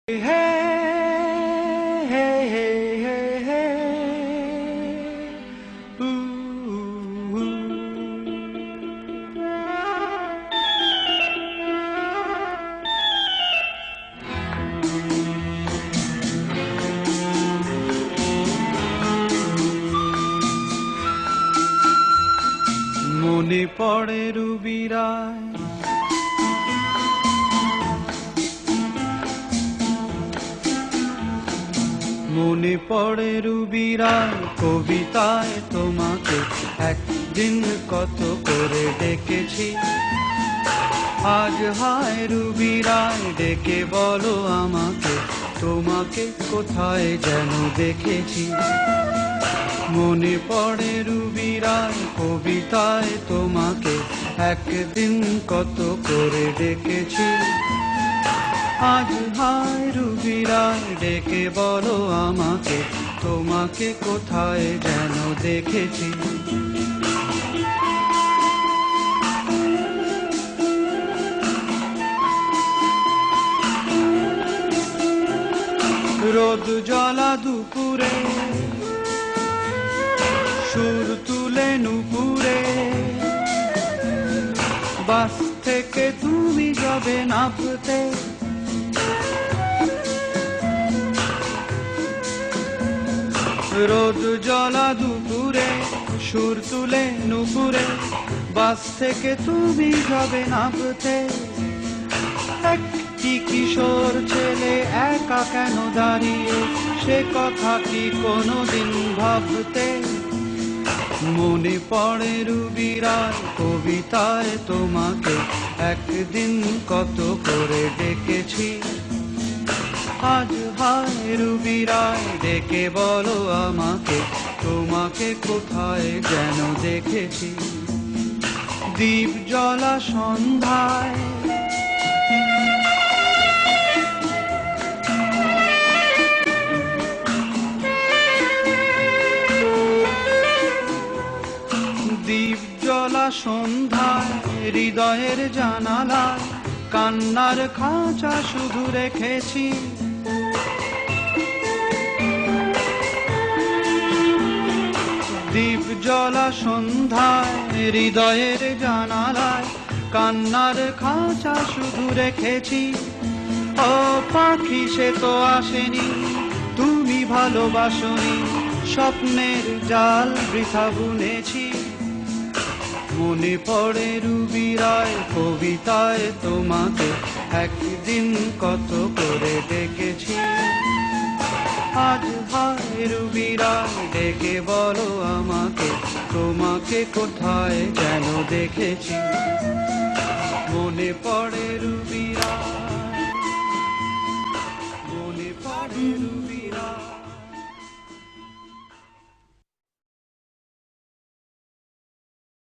Hey, hey, hey, hey, hey. Ooh, ooh. মনে পড়ে রুবিরায় মনে পড়ে রুবিরায় কবিতায় তোমাকে একদিন কত করে ডেকেছি। আজ হায় রুবিরায় ডেকে বলো আমাকে, তোমাকে কোথায় যেন দেখেছি। মনে পড়ে রুবিরায় কবিতায় তোমাকে একদিন কত করে ডেকেছি। আজ হায় রুবিরায় ডেকে বলো আমাকে, তোমাকে কোথায় যেন দেখেছি। রোদ জ্বলা দুপুরে সুর তুলে নুপুরে, বাস থেকে তুমি যাবে নামতে। রোদ জ্বলা দুপুরে সুর তুলে নুপুরে, বাস থেকে তুমি যাবে নামতে। একটি কিশোর ছেলে একা কেন দাঁড়িয়ে, সে কথা কি কোনোদিন ভাবতে? মনে পড়ে রুবিরায় কবিতায় তোমাকে একদিন কত করে ডেকেছি। আজ হায় রুবিরায় ডেকে বলো আমাকে, তোমাকে কোথায় যেন দেখেছি। দ্বীপ জ্বলা সন্ধ্যায় দ্বীপ জ্বলা সন্ধ্যায় হৃদয়ের জানালায় কান্নার খাঁচা শুধু রেখেছি। দ্বীপ জ্বলা সন্ধ্যায় হৃদয়ের জানালায় কান্নার খাঁচা শুধু রেখেছি। ও পাখি সে তো আসেনি, তুমি ভালোবাসনি, স্বপ্নের জাল বৃথা বুনেছি। মনে পড়ে রুবিরায় কবিতায় তোমাকে একদিন কত করে ডেকেছি। আজ হায় রুবিরায় ডেকে বলো আমাকে, তোমাকে কোথায় যেন দেখেছি। মনে পড়ে